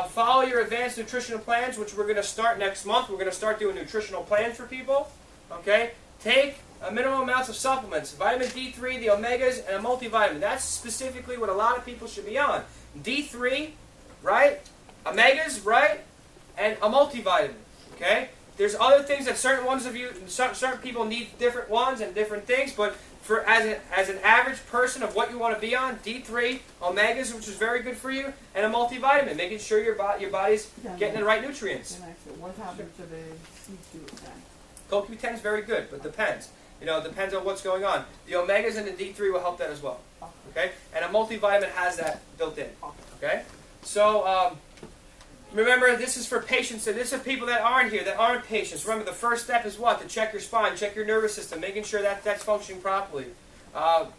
S1: Follow your advanced nutritional plans, which we're going to start next month. We're going to start doing nutritional plans for people. Okay? Take minimum amounts of supplements. Vitamin D3, the omegas, and a multivitamin. That's specifically what a lot of people should be on. D3, right? Omegas, right? And a multivitamin. Okay? There's other things that certain people need different ones and different things, but for as an average person of what you want to be on, D3, omegas, which is very good for you, and a multivitamin, making sure your body's getting the right nutrients.
S3: What happens to the CQ10?
S1: CoQ10 is very good, but depends. You know, it depends on what's going on. The omegas and the D3 will help that as well. Okay? And a multivitamin has that built in. Okay? So, remember, this is for patients, and this is people that aren't here, that aren't patients. Remember, the first step is what? To check your spine, check your nervous system, making sure that that's functioning properly.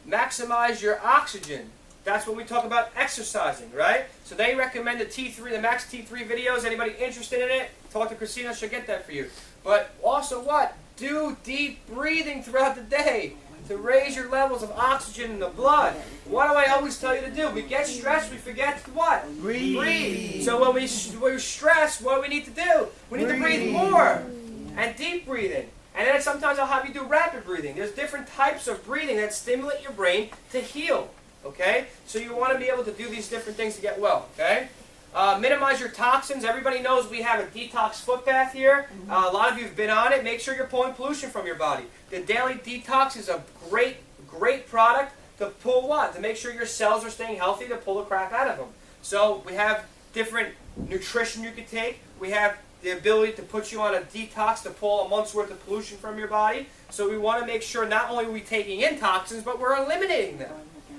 S1: Maximize your oxygen. That's when we talk about exercising, right? So they recommend the T3, the Max T3 videos. Anybody interested in it? Talk to Christina, she'll get that for you. But also what? Do deep breathing throughout the day to raise your levels of oxygen in the blood. What do I always tell you to do? We get stressed, we forget to what? Breathe. So when we're stressed, what do we need to do? We need to breathe more and deep breathing. And then sometimes I'll have you do rapid breathing. There's different types of breathing that stimulate your brain to heal. Okay? So you want to be able to do these different things to get well. Okay? Minimize your toxins. Everybody knows we have a detox footpath here. A lot of you have been on it. Make sure you're pulling pollution from your body. The Daily Detox is a great product to pull what? To make sure your cells are staying healthy, to pull the crap out of them. So we have different nutrition you could take. We have the ability to put you on a detox to pull a month's worth of pollution from your body. So we want to make sure not only are we taking in toxins, but we're eliminating them.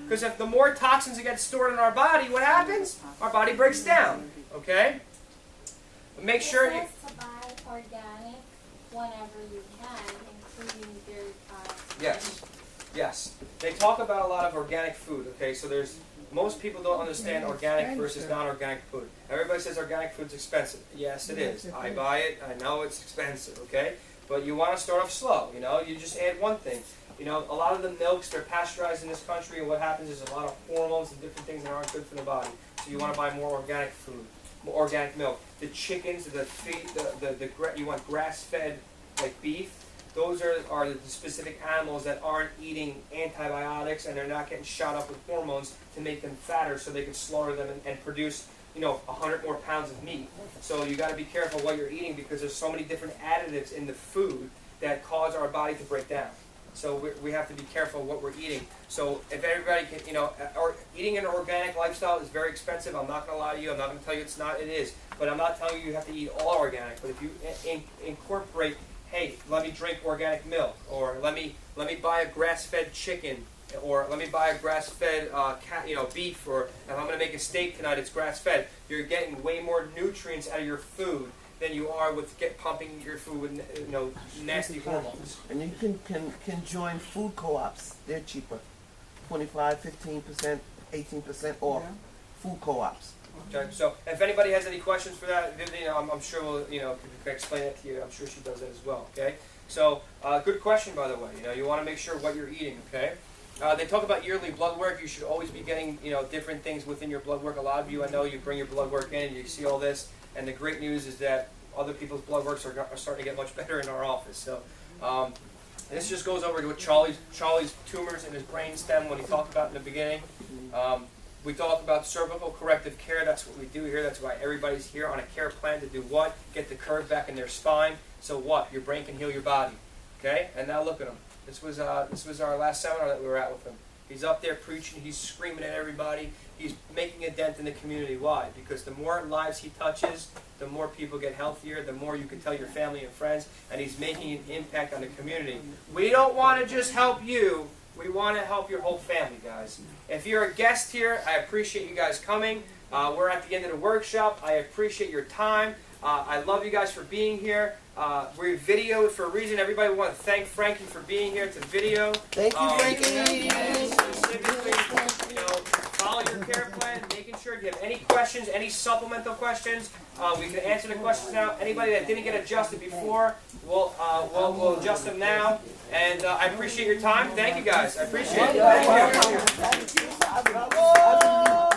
S1: Because if the more toxins that get stored in our body, what happens? Our body breaks down. Okay? Make sure you...
S5: It says to buy organic whenever you can, including dairy products.
S1: Yes. Yes. They talk about a lot of organic food. Okay? So there's... Most people don't understand organic versus non-organic food. Everybody says organic food's expensive. Yes, it is. I buy it. I know it's expensive. Okay? But you want to start off slow. You know? You just add one thing. You know, a lot of the milks, they're pasteurized in this country, and what happens is a lot of hormones and different things that aren't good for the body. So you want to buy more organic food, more organic milk. The chickens, you want grass-fed, like beef. Those are the specific animals that aren't eating antibiotics, and they're not getting shot up with hormones to make them fatter so they can slaughter them and produce, 100 more pounds of meat. So you got to be careful what you're eating because there's so many different additives in the food that cause our body to break down. So we have to be careful what we're eating. So if everybody can, or eating an organic lifestyle is very expensive. I'm not going to lie to you. I'm not going to tell you it's not. It is. But I'm not telling you have to eat all organic. But if you incorporate, hey, let me drink organic milk, or let me buy a grass-fed chicken, or let me buy a grass-fed beef, or if I'm going to make a steak tonight, it's grass-fed. You're getting way more nutrients out of your food than you are with pumping your food with nasty hormones.
S4: And you can join food co-ops. They're cheaper. 25, 15%, 18% off. Yeah. Food co-ops.
S1: Okay, so if anybody has any questions for that, I'm sure we'll can explain that to you. I'm sure she does that as well. Okay, so good question by the way. You want to make sure what you're eating. Okay, they talk about yearly blood work. You should always be getting different things within your blood work. A lot of you, I know, you bring your blood work in and you see all this. And the great news is that other people's blood works are starting to get much better in our office. So And this just goes over to what Charlie's tumors in his brain stem when he talked about in the beginning. We talk about cervical corrective care. That's what we do here. That's why everybody's here on a care plan to do what? Get the curve back in their spine. So what? Your brain can heal your body. Okay? And now look at him. This was our last seminar that we were at with him. He's up there preaching. He's screaming at everybody. He's making a dent in the community. Why? Because the more lives he touches, the more people get healthier, the more you can tell your family and friends, and he's making an impact on the community. We don't want to just help you. We want to help your whole family, guys. If you're a guest here, I appreciate you guys coming. We're at the end of the workshop. I appreciate your time. I love you guys for being here. We videoed for a reason. Everybody want to thank Frankie for being here to video.
S4: Thank you, Frankie.
S1: And specifically, follow your care plan, making sure if you have any questions, any supplemental questions, we can answer the questions now. Anybody that didn't get adjusted before, we'll adjust them now. And I appreciate your time. Thank you, guys. I appreciate it. Thank you.